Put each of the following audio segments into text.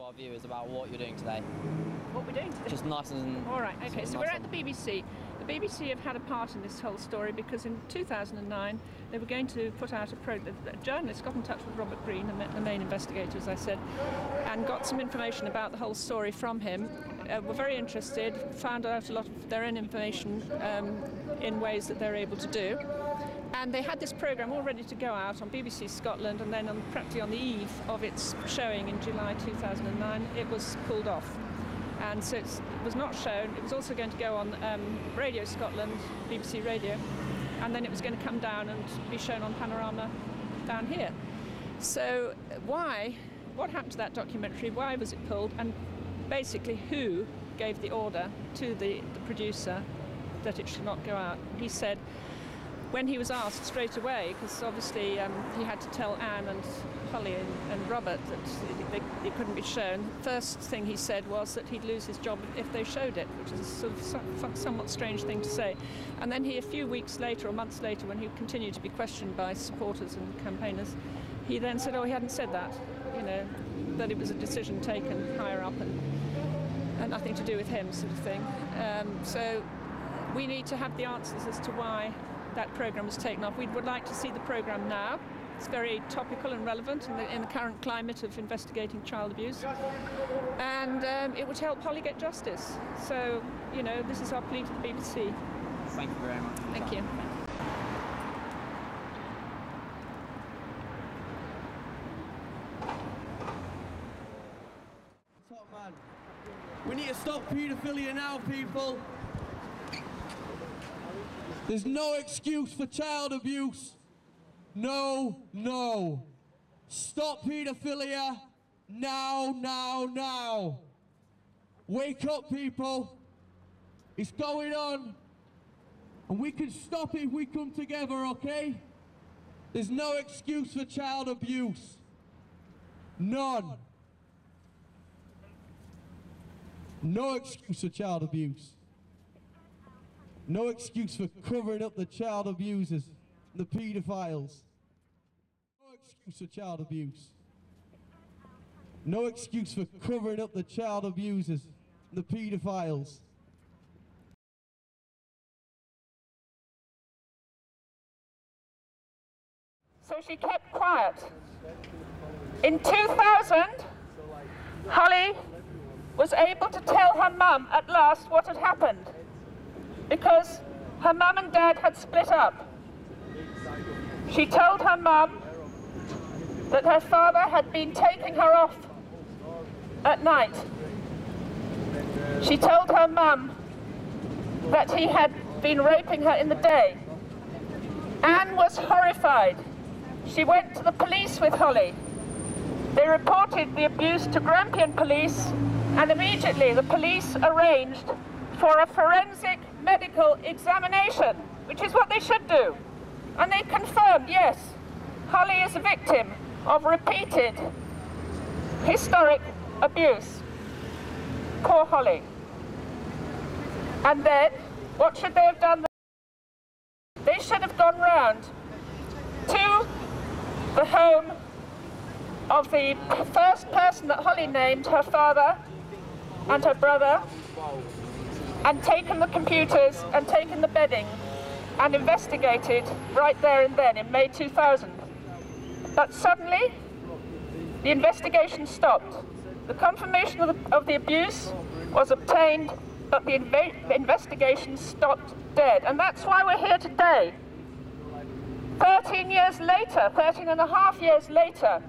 our viewers about what you're doing today? What we're doing today? Just nice and... All right, okay, so we're at the BBC. The BBC have had a part in this whole story because in 2009 they were going to put out a journalist got in touch with Robert Green, the main investigator, as I said, and got some information about the whole story from him. Were very interested, found out a lot of their own information in ways that they're able to do. And they had this programme all ready to go out on BBC Scotland, and then practically on the eve of its showing in July 2009, it was pulled off. And so it was not shown. It was also going to go on Radio Scotland, BBC Radio, and then it was going to come down and be shown on Panorama down here. So what happened to that documentary? Why was it pulled? And basically who gave the order to the producer that it should not go out? He said, when he was asked straight away, because obviously he had to tell Anne and Hollie and Robert that it couldn't be shown, first thing he said was that he'd lose his job if they showed it, which is a sort of somewhat strange thing to say. And then a few weeks later or months later, when he continued to be questioned by supporters and campaigners, he then said, oh, he hadn't said that, that it was a decision taken higher up and nothing to do with him, sort of thing. So we need to have the answers as to why that programme was taken off. We would like to see the programme now. It's very topical and relevant in the current climate of investigating child abuse. And it would help Hollie get justice. So, this is our plea to the BBC. Thank you very much. Thank you. Top man. We need to stop paedophilia now, people. There's no excuse for child abuse. No, no. Stop paedophilia now, now, now. Wake up, people. It's going on. And we can stop it if we come together, okay? There's no excuse for child abuse. None. No excuse for child abuse. No excuse for covering up the child abusers, the paedophiles. No excuse for child abuse. No excuse for covering up the child abusers, the paedophiles. So she kept quiet. In 2000, Hollie was able to tell her mum at last what had happened, because her mum and dad had split up. She told her mum that her father had been taking her off at night. She told her mum that he had been raping her in the day. Anne was horrified. She went to the police with Hollie. They reported the abuse to Grampian police, and immediately the police arranged for a forensic medical examination, which is what they should do. And they confirmed, yes, Hollie is a victim of repeated historic abuse. Poor Hollie. And then, what should they have done? They should have gone round to the home of the first person that Hollie named, her father and her brother, and taken the computers and taken the bedding and investigated right there and then in May 2000. But suddenly, the investigation stopped. The confirmation of the abuse was obtained, but the investigation stopped dead. And that's why we're here today. 13 years later, 13 and a half years later,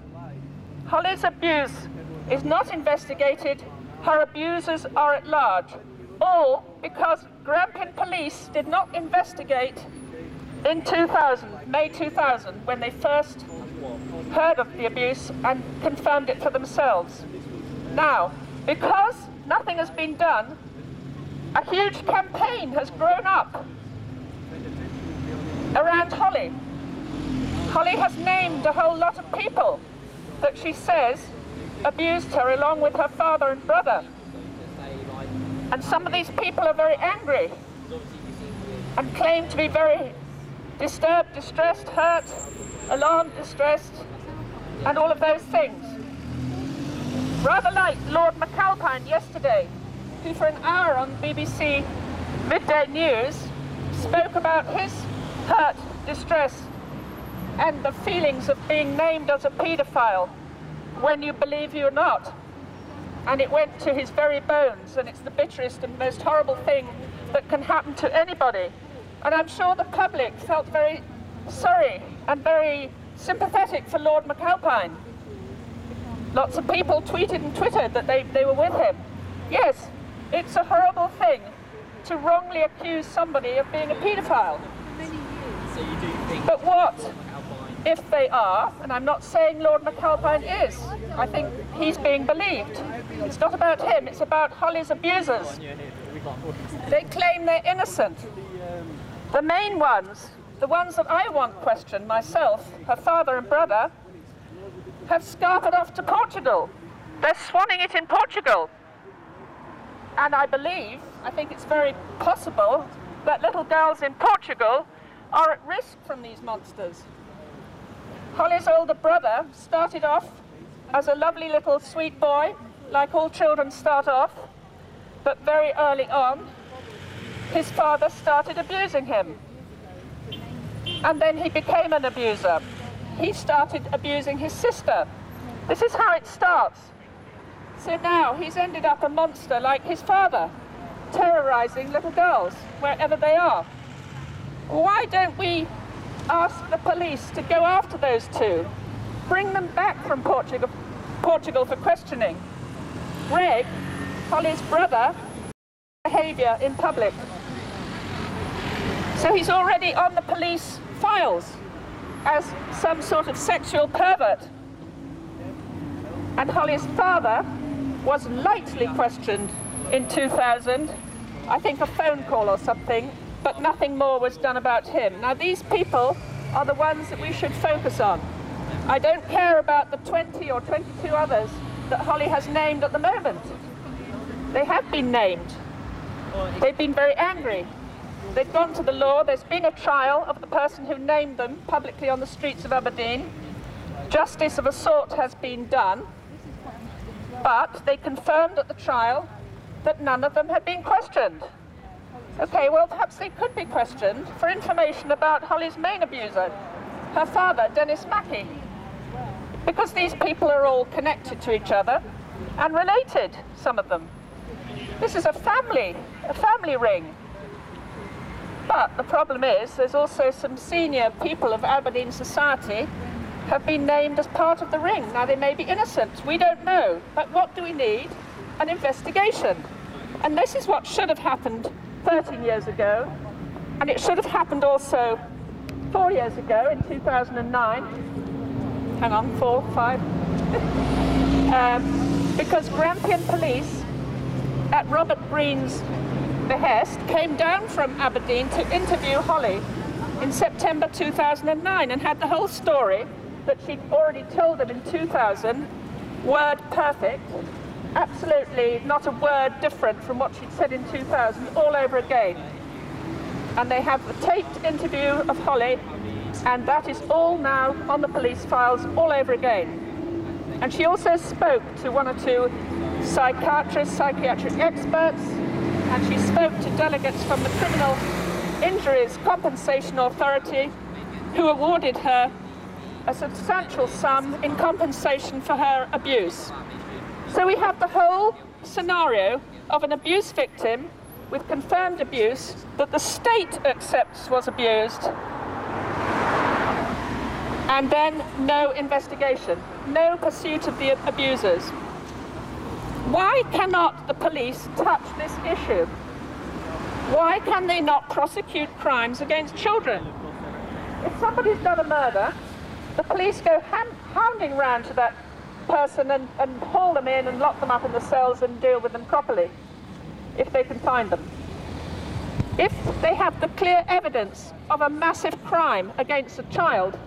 Hollie's abuse is not investigated. Her abusers are at large. All because Grampian police did not investigate in 2000, May 2000, when they first heard of the abuse and confirmed it for themselves. Now, because nothing has been done, a huge campaign has grown up around Hollie. Hollie has named a whole lot of people that she says abused her along with her father and brother. And some of these people are very angry and claim to be very disturbed, distressed, hurt, alarmed, distressed, and all of those things. Rather like Lord McAlpine yesterday, who for an hour on BBC Midday News spoke about his hurt, distress, and the feelings of being named as a paedophile when you believe you're not. And it went to his very bones, and it's the bitterest and most horrible thing that can happen to anybody. And I'm sure the public felt very sorry and very sympathetic for Lord McAlpine. Lots of people tweeted and twittered that they were with him. Yes, it's a horrible thing to wrongly accuse somebody of being a paedophile. So you do think... But what McAlpine... if they are, and I'm not saying Lord McAlpine is, I think he's being believed. It's not about him, it's about Hollie's abusers. They claim they're innocent. The main ones, the ones that I want questioned myself, her father and brother, have scarpered off to Portugal. They're swanning it in Portugal. And I think it's very possible that little girls in Portugal are at risk from these monsters. Hollie's older brother started off as a lovely little sweet boy, like all children start off, but very early on, his father started abusing him. And then he became an abuser. He started abusing his sister. This is how it starts. So now he's ended up a monster like his father, terrorizing little girls wherever they are. Why don't we ask the police to go after those two? Bring them back from Portugal for questioning. Greig, Hollie's brother, behaviour in public. So he's already on the police files as some sort of sexual pervert. And Hollie's father was lightly questioned in 2000, I think a phone call or something, but nothing more was done about him. Now these people are the ones that we should focus on. I don't care about the 20 or 22 others that Hollie has named at the moment. They have been named. They've been very angry. They've gone to the law. There's been a trial of the person who named them publicly on the streets of Aberdeen. Justice of a sort has been done, but they confirmed at the trial that none of them had been questioned. Okay, well, perhaps they could be questioned for information about Hollie's main abuser, her father, Dennis Mackey, because these people are all connected to each other and related, some of them. This is a family ring. But the problem is there's also some senior people of Aberdeen society have been named as part of the ring. Now they may be innocent, we don't know, but what do we need? An investigation. And this is what should have happened 13 years ago, and it should have happened also 4 years ago in 2009. Hang on, 4, 5. Because Grampian police, at Robert Breen's behest, came down from Aberdeen to interview Hollie in September 2009 and had the whole story that she'd already told them in 2000, word perfect, absolutely not a word different from what she'd said in 2000, all over again. And they have the taped interview of Hollie, and that is all now on the police files all over again. And she also spoke to 1 or 2 psychiatrists, psychiatric experts, and she spoke to delegates from the Criminal Injuries Compensation Authority, who awarded her a substantial sum in compensation for her abuse. So we have the whole scenario of an abuse victim with confirmed abuse that the state accepts was abused, and then no investigation, no pursuit of the abusers. Why cannot the police touch this issue? Why can they not prosecute crimes against children? If somebody's done a murder, the police go hounding round to that person and haul them in and lock them up in the cells and deal with them properly, if they can find them. If they have the clear evidence of a massive crime against a child,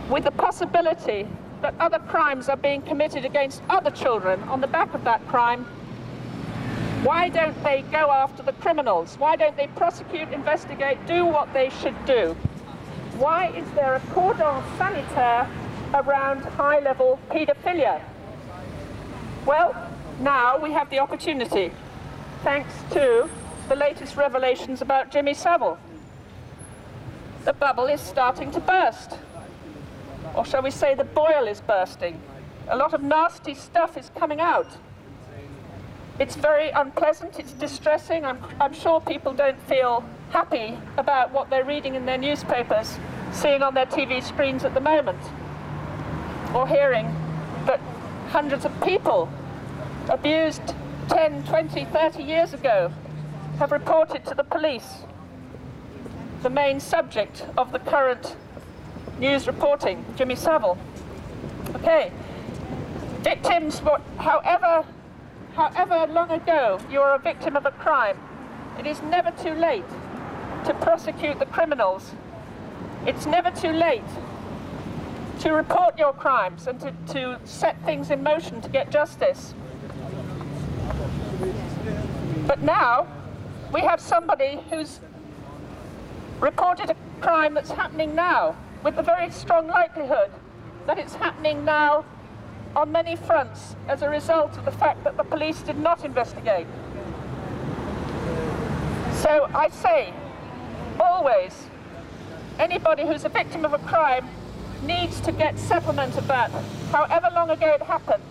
with the possibility that other crimes are being committed against other children on the back of that crime, why don't they go after the criminals? Why don't they prosecute, investigate, do what they should do? Why is there a cordon sanitaire around high-level paedophilia? Well, now we have the opportunity, thanks to the latest revelations about Jimmy Savile. The bubble is starting to burst. Or shall we say the boil is bursting. A lot of nasty stuff is coming out. It's very unpleasant, it's distressing. I'm sure people don't feel happy about what they're reading in their newspapers, seeing on their TV screens at the moment, or hearing that hundreds of people abused 10, 20, 30 years ago have reported to the police, the main subject of the current news reporting, Jimmy Savile. Okay, victims, however long ago you're a victim of a crime, it is never too late to prosecute the criminals. It's never too late to report your crimes and to set things in motion to get justice. But now we have somebody who's reported a crime that's happening now, with the very strong likelihood that it's happening now on many fronts as a result of the fact that the police did not investigate. So I say, always, anybody who's a victim of a crime needs to get settlement of that, however long ago it happened.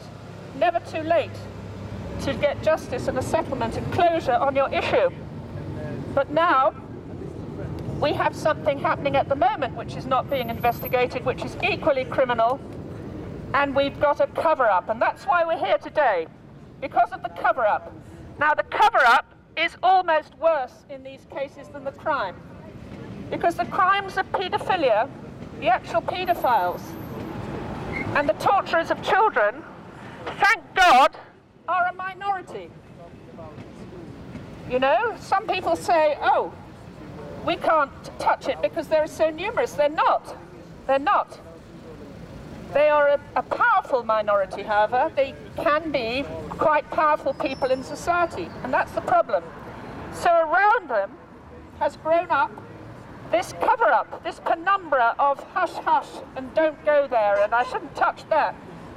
Never too late to get justice and a settlement and closure on your issue. But now, we have something happening at the moment which is not being investigated, which is equally criminal, and we've got a cover-up, and that's why we're here today, because of the cover-up. Now, the cover-up is almost worse in these cases than the crime, because the crimes of paedophilia, the actual paedophiles, and the torturers of children, thank God, are a minority. You know, some people say, oh, we can't touch it because they're so numerous. They're not. They're not. They are a powerful minority, however. They can be quite powerful people in society, and that's the problem. So around them has grown up this cover-up, this penumbra of hush-hush and don't go there, and I shouldn't touch that.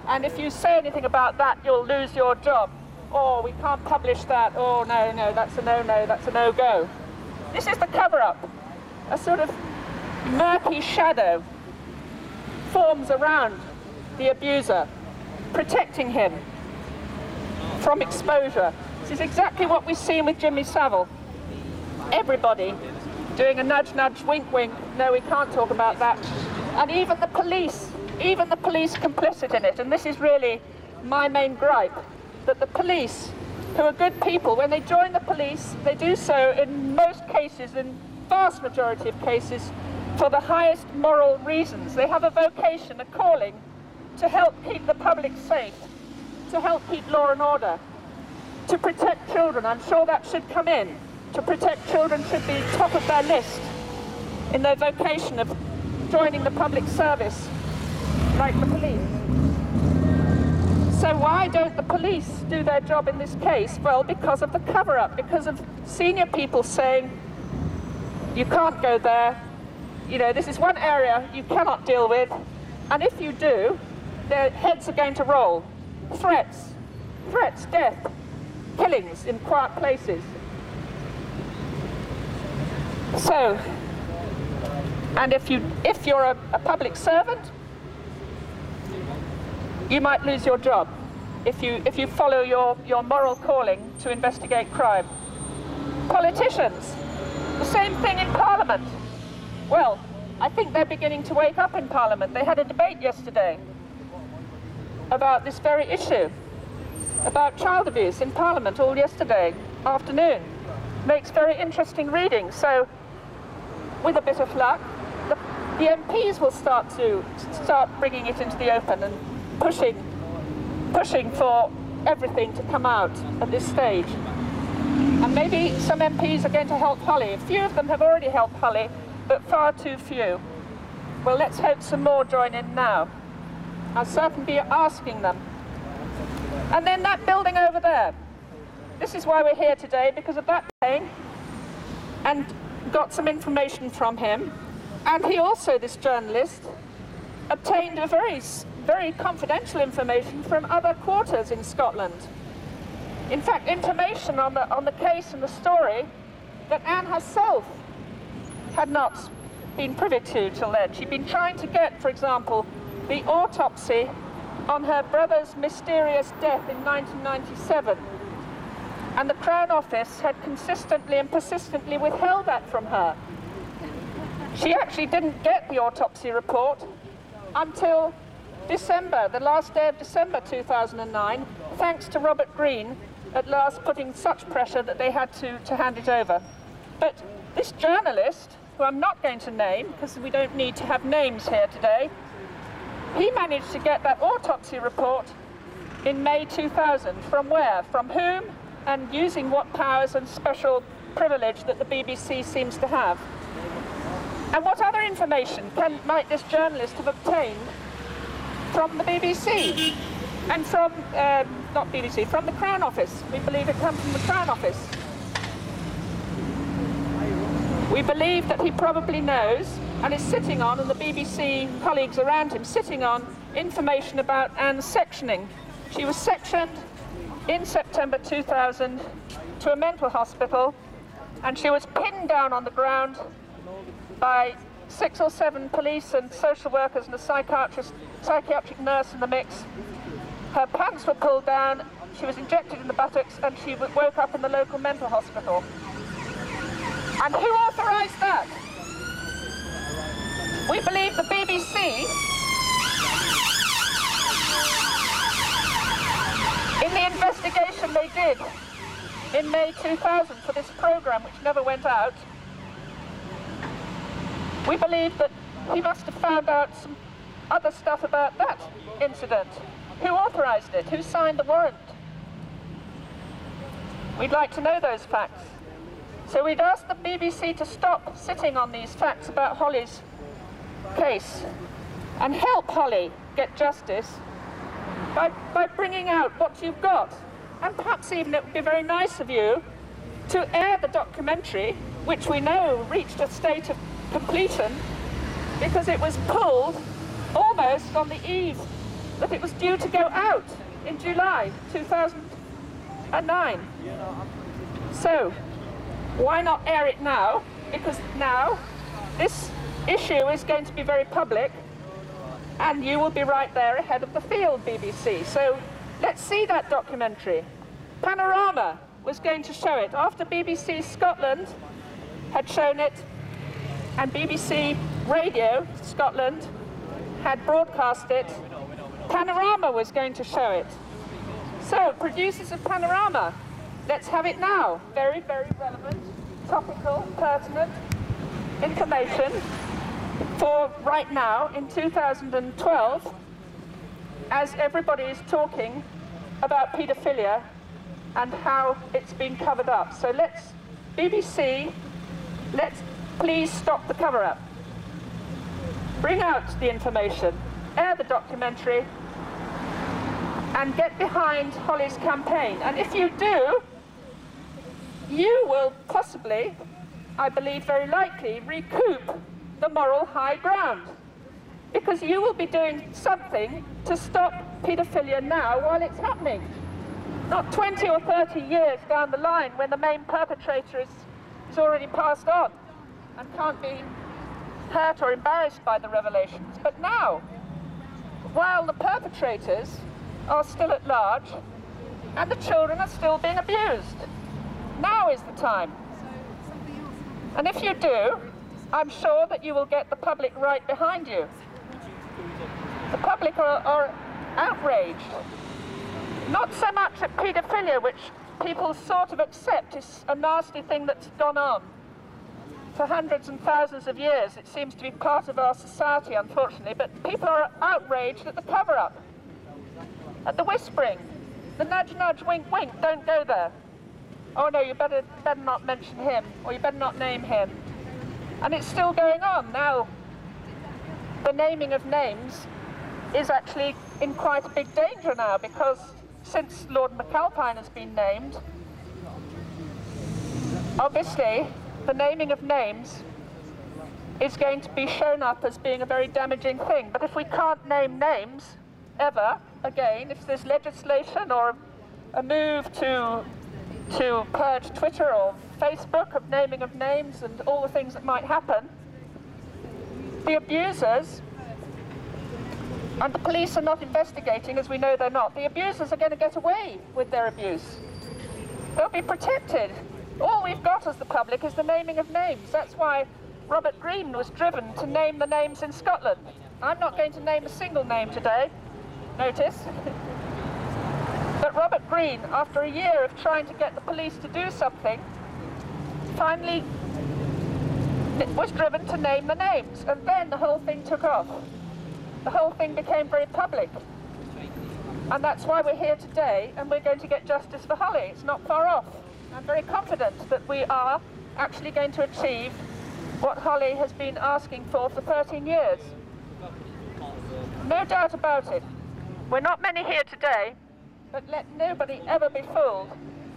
And if you say anything about that, you'll lose your job. Oh, we can't publish that. Oh, no, that's a no-no, that's a no-go. This is the cover-up. A sort of murky shadow forms around the abuser, protecting him from exposure. This is exactly what we've seen with Jimmy Savile. Everybody doing a nudge-nudge, wink-wink, no, we can't talk about that. And even the police complicit in it. And this is really my main gripe, that the police, who are good people, when they join the police, they do so in most cases, in vast majority of cases, for the highest moral reasons. They have a vocation, a calling, to help keep the public safe, to help keep law and order, to protect children. I'm sure that should come in. To protect children should be top of their list in their vocation of joining the public service, like the police. So why don't the police do their job in this case? Well, because of the cover-up, because of senior people saying, you can't go there, you know, this is one area you cannot deal with, and if you do, their heads are going to roll. Threats, death, killings in quiet places. So, and if you're a public servant, you might lose your job if you follow your moral calling to investigate crime. Politicians, the same thing in Parliament. Well, I think they're beginning to wake up in Parliament. They had a debate yesterday about this very issue, about child abuse in Parliament all yesterday afternoon. Makes very interesting reading. So, with a bit of luck, the MPs will start bringing it into the open and pushing for everything to come out at this stage. And maybe some MPs are going to help Hollie. A few of them have already helped Hollie, but far too few. Well, let's hope some more join in now. I'll certainly be asking them. And then that building over there. This is why we're here today, because of that thing. And got some information from him. And he also, this journalist, obtained a very very confidential information from other quarters in Scotland. In fact, information on the case and the story that Anne herself had not been privy to till then. She'd been trying to get, for example, the autopsy on her brother's mysterious death in 1997. And the Crown Office had consistently and persistently withheld that from her. She actually didn't get the autopsy report until December, the last day of December 2009, thanks to Robert Greene at last putting such pressure that they had to hand it over. But this journalist, who I'm not going to name because we don't need to have names here today, he managed to get that autopsy report in May 2000. From where? From whom? And using what powers and special privilege that the BBC seems to have. And what other information might this journalist have obtained from the BBC? And from, not BBC, from the Crown Office. We believe it comes from the Crown Office. We believe that he probably knows and is sitting on, and the BBC colleagues around him, sitting on information about Anne's sectioning. She was sectioned in September 2000 to a mental hospital, and she was pinned down on the ground by 6 or 7 police and social workers and a psychiatric nurse in the mix. Her pants were pulled down, she was injected in the buttocks, and she woke up in the local mental hospital. And who authorised that? We believe the BBC, in the investigation they did in May 2000 for this programme, which never went out, we believe that he must have found out some other stuff about that incident. Who authorised it? Who signed the warrant? We'd like to know those facts. So we'd ask the BBC to stop sitting on these facts about Hollie's case and help Hollie get justice by bringing out what you've got. And perhaps even it would be very nice of you to air the documentary, which we know reached a state of completion because it was pulled almost on the eve that it was due to go out in July 2009. So why not air it now? Because now this issue is going to be very public and you will be right there ahead of the field, BBC. So let's see that documentary. Panorama was going to show it after BBC Scotland had shown it, and BBC Radio Scotland had broadcast it. Panorama was going to show it. So, producers of Panorama, let's have it now. Very, very relevant, topical, pertinent information for right now in 2012, as everybody is talking about paedophilia and how it's been covered up. So let's, BBC, let's please stop the cover-up. Bring out the information, air the documentary, and get behind Hollie's campaign. And if you do, you will possibly, I believe very likely, recoup the moral high ground. Because you will be doing something to stop paedophilia now while it's happening. Not 20 or 30 years down the line when the main perpetrator is already passed on and can't be hurt or embarrassed by the revelations. But now, while the perpetrators are still at large and the children are still being abused, now is the time. And if you do, I'm sure that you will get the public right behind you. The public are outraged. Not so much at paedophilia, which people sort of accept is a nasty thing that's gone on for hundreds and thousands of years. It seems to be part of our society, unfortunately, but people are outraged at the cover-up, at the whispering, the nudge, nudge, wink, wink, don't go there. Oh no, you better not mention him, or you better not name him. And it's still going on. Now, the naming of names is actually in quite a big danger now, because since Lord McAlpine has been named, obviously the naming of names is going to be shown up as being a very damaging thing. But if we can't name names, ever again, if there's legislation or a move to purge Twitter or Facebook of naming of names and all the things that might happen, the abusers, and the police are not investigating, as we know they're not, the abusers are going to get away with their abuse. They'll be protected. All we've got as the public is the naming of names. That's why Robert Greig was driven to name the names in Scotland. I'm not going to name a single name today, notice. But Robert Greig, after a year of trying to get the police to do something, finally was driven to name the names, and then the whole thing took off. The whole thing became very public. And that's why we're here today, and we're going to get justice for Hollie. It's not far off. I'm very confident that we are actually going to achieve what Hollie has been asking for 13 years. No doubt about it. We're not many here today, but let nobody ever be fooled.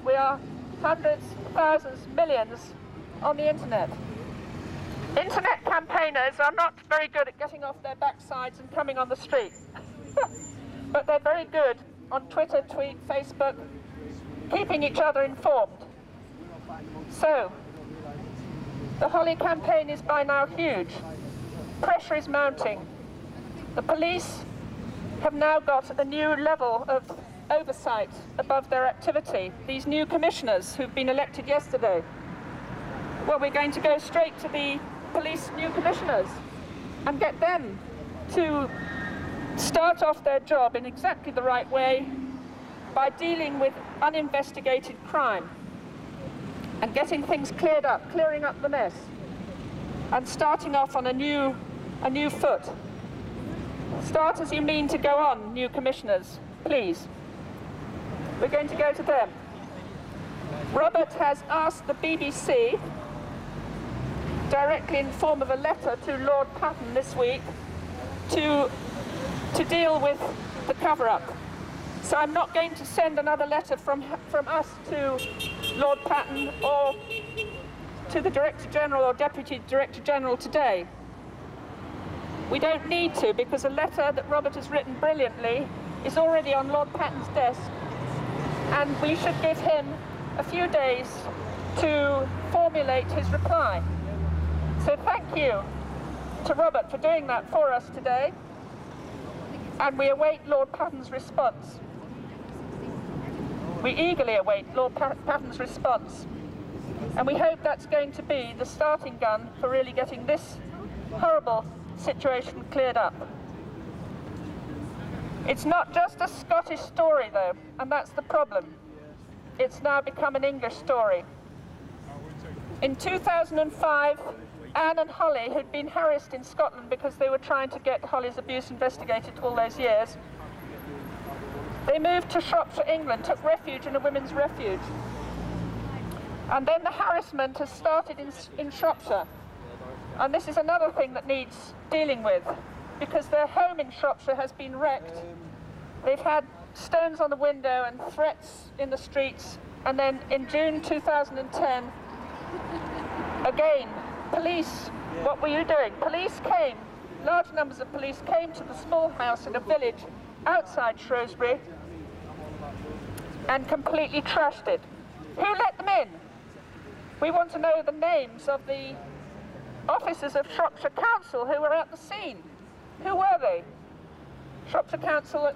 We are hundreds, thousands, millions on the internet. Internet campaigners are not very good at getting off their backsides and coming on the street. But they're very good on Twitter, tweet, Facebook, keeping each other informed. So, the Hollie campaign is by now huge. Pressure is mounting. The police have now got a new level of oversight above their activity. These new commissioners who've been elected yesterday. Well, we're going to go straight to the police new commissioners and get them to start off their job in exactly the right way by dealing with uninvestigated crime and getting things cleared up, clearing up the mess, and starting off on a new foot. Start as you mean to go on, new commissioners, please. We're going to go to them. Robert has asked the BBC, directly in form of a letter to Lord Patten this week, to deal with the cover-up. So I'm not going to send another letter from us to Lord Patten or to the Director General or Deputy Director General today. We don't need to, because a letter that Robert has written brilliantly is already on Lord Patten's desk, and we should give him a few days to formulate his reply. So thank you to Robert for doing that for us today, and we await Lord Patten's response. We eagerly await Lord Patten's response, and we hope that's going to be the starting gun for really getting this horrible situation cleared up. It's not just a Scottish story though, and that's the problem. It's now become an English story. In 2005, Anne and Hollie, who'd been harassed in Scotland because they were trying to get Hollie's abuse investigated all those years, they moved to Shropshire, England, took refuge in a women's refuge. And then the harassment has started in Shropshire. And this is another thing that needs dealing with, because their home in Shropshire has been wrecked. They've had stones on the window and threats in the streets. And then in June 2010, again, police, what were you doing? Police came, large numbers of police came to the small house in a village outside Shrewsbury and completely trashed it. Who let them in? We want to know the names of the officers of Shropshire Council who were at the scene. Who were they? Shropshire Council,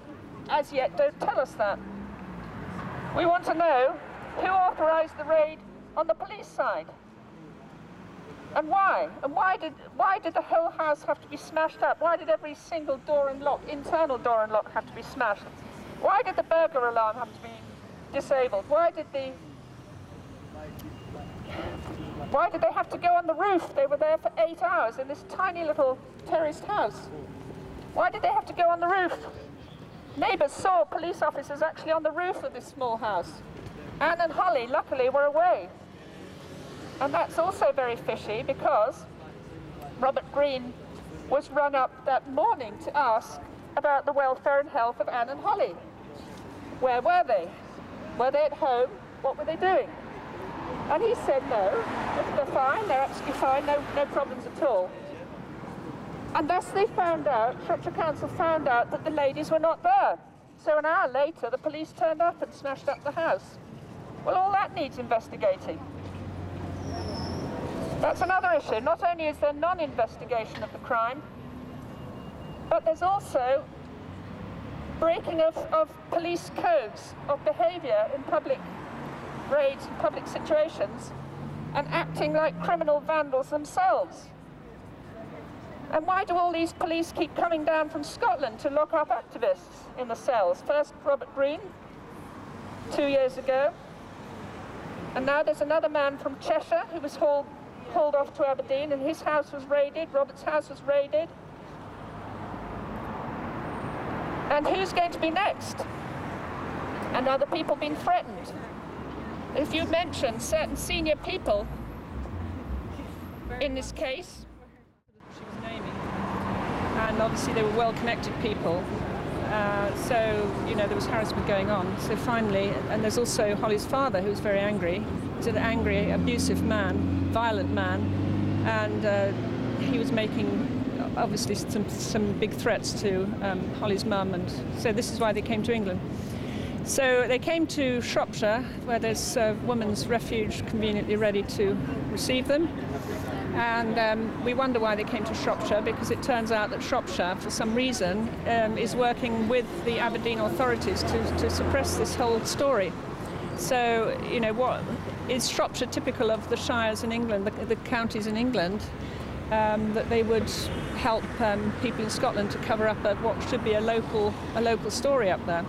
as yet, don't tell us that. We want to know who authorised the raid on the police side. And why? And why did the whole house have to be smashed up? Why did every single door and lock, internal door and lock, have to be smashed? Why did the burglar alarm have to be disabled? Why did they have to go on the roof? They were there for 8 hours in this tiny little terraced house. Why did they have to go on the roof? Neighbours saw police officers actually on the roof of this small house. Anne and Hollie, luckily, were away. And that's also very fishy, because Robert Greig was rung up that morning to ask about the welfare and health of Anne and Hollie. Where were they? Were they at home? What were they doing? And he said no, they're fine, they're absolutely fine, no problems at all. And thus they found out, Shropshire Council found out that the ladies were not there. So an hour later, the police turned up and smashed up the house. Well, all that needs investigating. That's another issue. Not only is there non-investigation of the crime, but there's also breaking of police codes of behaviour in public raids and public situations, and acting like criminal vandals themselves. And why do all these police keep coming down from Scotland to lock up activists in the cells? First Robert Greene, 2 years ago, and now there's another man from Cheshire who was hauled off to Aberdeen, and his house was raided, Robert's house was raided. And who's going to be next? And are the people being threatened? If you mention certain senior people in this case, she was naming, and obviously they were well-connected people, so you know there was harassment going on. So finally, and there's also Hollie's father, who was very angry. He's an angry, abusive man, violent man, and he was making obviously some big threats to Hollie's mum, and so this is why they came to England. So they came to Shropshire, where there's a women's refuge conveniently ready to receive them. And we wonder why they came to Shropshire, because it turns out that Shropshire, for some reason, is working with the Aberdeen authorities to suppress this whole story. So, you know, what is Shropshire typical of the shires in England, the counties in England, that they would help people in Scotland to cover up what should be a local story up there.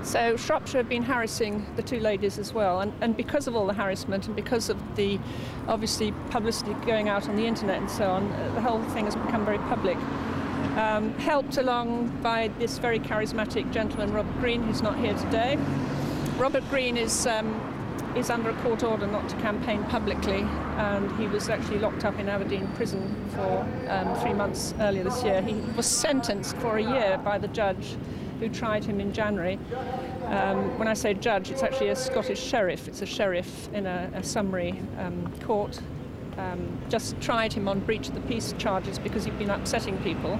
So Shropshire have been harassing the two ladies as well, and because of all the harassment and because of the obviously publicity going out on the internet and so on, the whole thing has become very public. Helped along by this very charismatic gentleman, Robert Greene, who's not here today. Robert Greene is under a court order not to campaign publicly, and he was actually locked up in Aberdeen prison for 3 months earlier this year. He was sentenced for a year by the judge who tried him in January. When I say judge, it's actually a Scottish sheriff. It's a sheriff in a summary court. Just tried him on breach of the peace charges because he'd been upsetting people.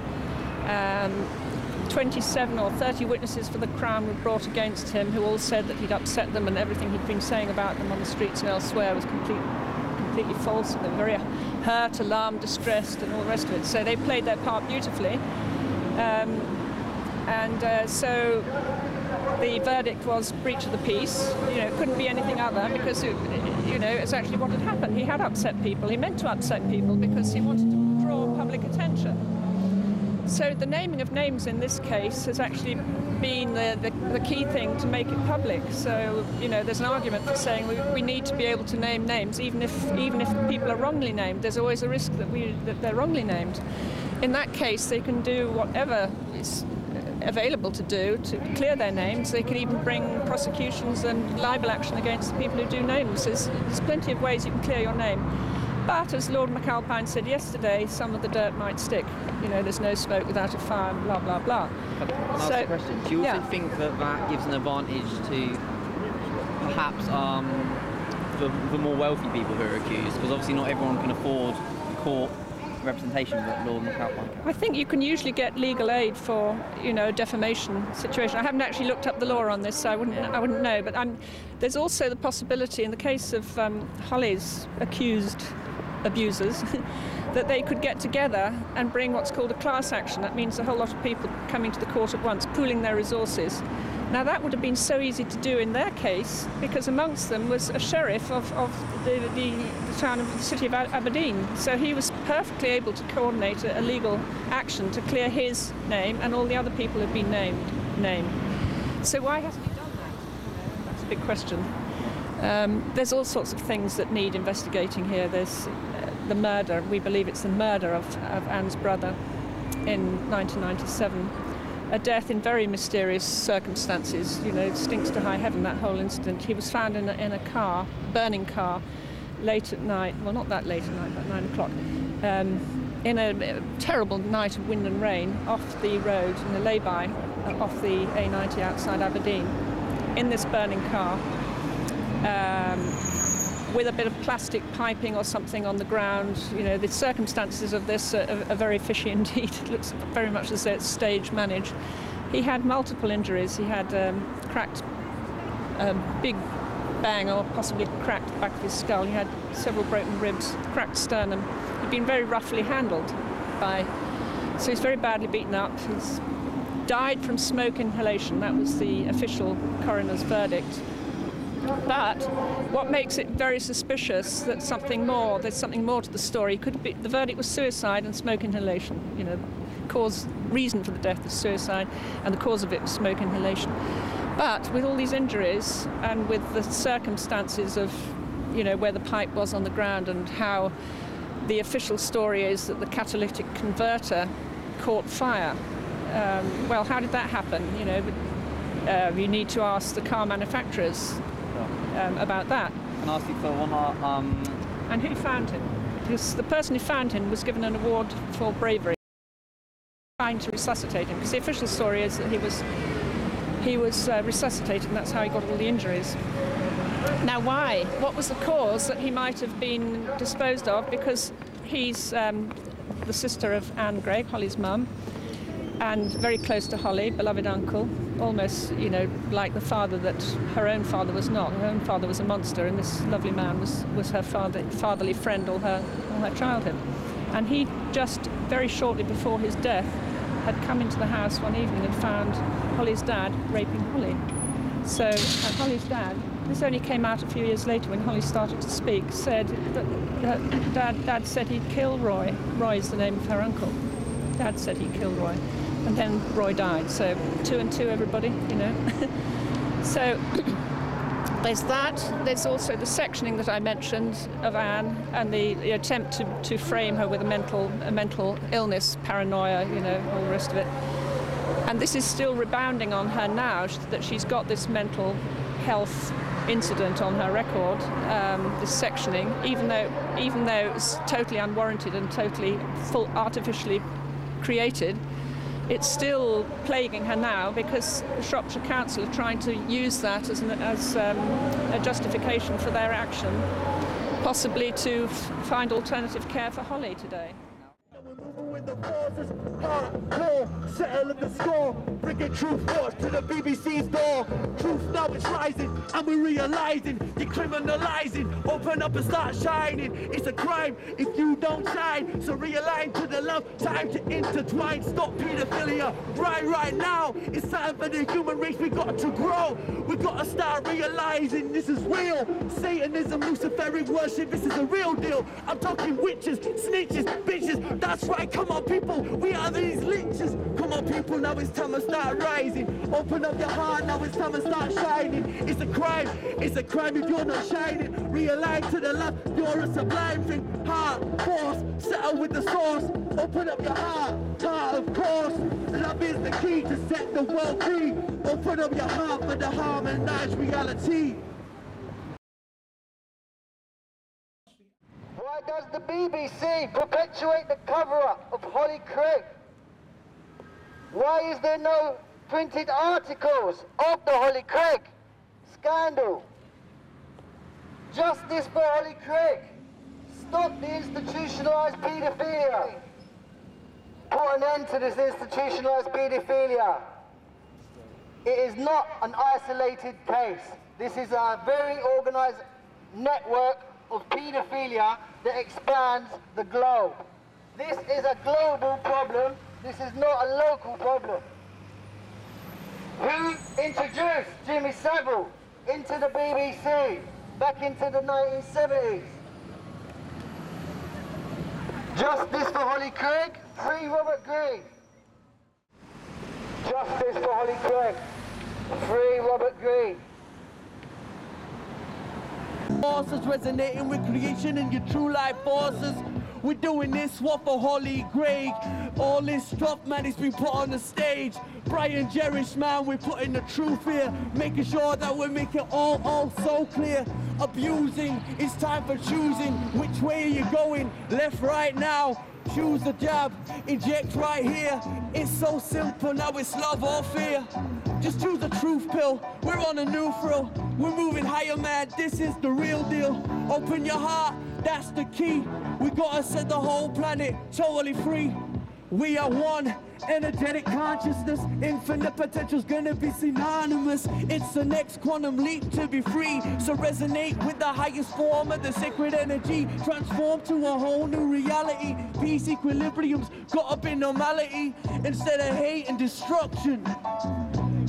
27 or 30 witnesses for the Crown were brought against him, who all said that he'd upset them and everything he'd been saying about them on the streets and elsewhere was completely false. And they were very hurt, alarmed, distressed, and all the rest of it. So they played their part beautifully. So the verdict was breach of the peace. You know, it couldn't be anything other, because it's actually what had happened. He had upset people. He meant to upset people because he wanted to draw public attention. So the naming of names in this case has actually been the key thing to make it public. So, you know, there's an argument for saying we need to be able to name names, even if people are wrongly named. There's always a risk that they're wrongly named. In that case, they can do whatever is available to do to clear their names. They can even bring prosecutions and libel action against the people who do names. There's plenty of ways you can clear your name. But as Lord McAlpine said yesterday, some of the dirt might stick. You know, there's no smoke without a fire, blah, blah, blah. Can I ask a question? Do you also think that gives an advantage to perhaps the more wealthy people who are accused? Because obviously not everyone can afford court representation that Lord McAlpine can. I think you can usually get legal aid for, you know, a defamation situation. I haven't actually looked up the law on this, so I wouldn't know. But there's also the possibility, in the case of Hollie's accused abusers, that they could get together and bring what's called a class action. That means a whole lot of people coming to the court at once, pooling their resources. Now that would have been so easy to do in their case, because amongst them was a sheriff of the town of the city of Aberdeen. So he was perfectly able to coordinate a legal action to clear his name and all the other people who've been named. So why hasn't he done that? That's a big question. There's all sorts of things that need investigating here. There's the murder, we believe it's the murder of Anne's brother in 1997. A death in very mysterious circumstances. You know, it stinks to high heaven, that whole incident. He was found in a car, burning car, late at night, well not that late at night, about 9 o'clock, in a terrible night of wind and rain, off the road, in a lay-by, off the A90 outside Aberdeen, in this burning car. with a bit of plastic piping or something on the ground. You know, the circumstances of this are very fishy indeed. It looks very much as though it's stage managed. He had multiple injuries. He had cracked big bang or possibly cracked the back of his skull. He had several broken ribs, cracked sternum. He'd been very roughly handled so he's very badly beaten up. He's died from smoke inhalation. That was the official coroner's verdict. But what makes it very suspicious that there's something more to the story. The verdict was suicide and smoke inhalation. You know, reason for the death was suicide, and the cause of it was smoke inhalation. But with all these injuries and with the circumstances of, you know, where the pipe was on the ground and how the official story is that the catalytic converter caught fire. Well, how did that happen? You know, you need to ask the car manufacturers about that. And ask you for one. And who found him? Because the person who found him was given an award for bravery, trying to resuscitate him. Because the official story is that he was resuscitated, and that's how he got all the injuries. Now, why? What was the cause that he might have been disposed of? Because he's the sister of Anne Greig, Hollie's mum, and very close to Hollie, beloved uncle, almost, you know, like the father that her own father was not. Her own father was a monster, and this lovely man was her fatherly friend all her childhood. And he just very shortly before his death had come into the house one evening and found Hollie's dad raping Hollie. So, and Hollie's dad, this only came out a few years later when Hollie started to speak, said that Dad said he'd kill Roy. Roy's the name of her uncle. Dad said he'd kill Roy. And then Roy died. So 2 and 2, everybody, you know. So there's that. There's also the sectioning that I mentioned of Anne and the attempt to frame her with a mental illness, paranoia, you know, all the rest of it. And this is still rebounding on her now, that she's got this mental health incident on her record, this sectioning, even though it's totally unwarranted and totally artificially created. It's still plaguing her now because the Shropshire Council are trying to use that as a justification for their action, possibly to find alternative care for Hollie today. With the forces, hardcore, settle the score, bringing truth force to the BBC's door. Truth now is rising, and we're realising, decriminalising, open up and start shining. It's a crime if you don't shine, so realign to the love, time to intertwine, stop paedophilia, right now. It's time for the human race, we got to grow, we got to start realising this is real. Satanism, Luciferic worship, this is a real deal. I'm talking witches, snitches, bitches, that's right. Come on people, we are these leeches. Come on people, now it's time to start rising. Open up your heart, now it's time to start shining. It's a crime if you're not shining. Realign to the love, you're a sublime thing. Heart, force, settle with the source. Open up your heart of course. Love is the key to set the world free. Open up your heart for the harmonized reality. Why does the BBC perpetuate the cover-up of Hollie Greig? Why is there no printed articles of the Hollie Greig scandal? Justice for Hollie Greig. Stop the institutionalised paedophilia. Put an end to this institutionalised paedophilia. It is not an isolated case. This is a very organised network of paedophilia that expands the globe. This is a global problem. This is not a local problem. Who introduced Jimmy Savile into the BBC back into the 1970s? Justice for Hollie Greig, free Robert Greig. Justice for Hollie Greig, free Robert Greig. Forces resonating with creation and your true life forces. We're doing this one for Hollie Greig. All this stuff, man, it's been put on the stage. Brian Jerish, man, we're putting the truth here, making sure that we make it all so clear. Abusing, it's time for choosing. Which way are you going? Left, right now. Choose the jab, inject right here. It's so simple, now it's love or fear. Just choose a truth pill, we're on a new thrill. We're moving higher, man, this is the real deal. Open your heart, that's the key. We gotta set the whole planet totally free. We are one, energetic consciousness. Infinite potential's gonna be synonymous. It's the next quantum leap to be free. So resonate with the highest form of the sacred energy. Transform to a whole new reality. Peace, equilibrium's got up in normality. Instead of hate and destruction.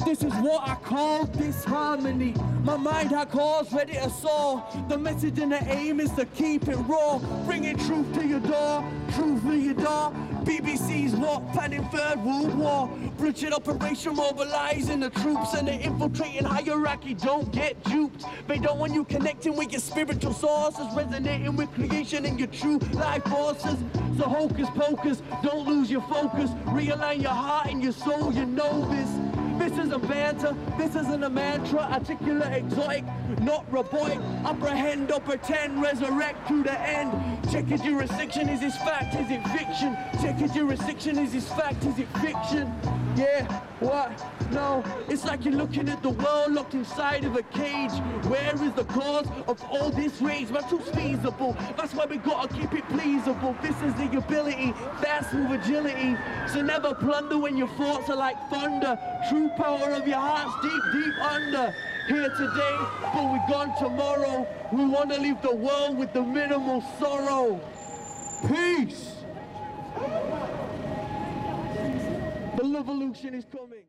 This is what I call disharmony. My mind had cause ready to soar. The message and the aim is to keep it raw. Bringing truth to your door, truth to your door. BBC's what? Planning Third World War. Bloodshed operation mobilizing the troops and the infiltrating hierarchy. Don't get duped. They don't want you connecting with your spiritual sources, resonating with creation and your true life forces. So hocus pocus, don't lose your focus. Realign your heart and your soul, you know this. This isn't banter, this isn't a mantra. Articulate, exotic, not robotic. Apprehend or pretend, resurrect to the end. Check your jurisdiction, is this fact, is it fiction? Check your jurisdiction, is this fact, is it fiction? Yeah, what? No, it's like you're looking at the world locked inside of a cage. Where is the cause of all this rage? But too feasible, that's why we gotta keep it pleasable. This is the ability, fast with agility. So never plunder when your thoughts are like thunder. True power of your heart's deep, deep under. Here today, but we're gone tomorrow. We wanna leave the world with the minimal sorrow. Peace! The revolution is coming.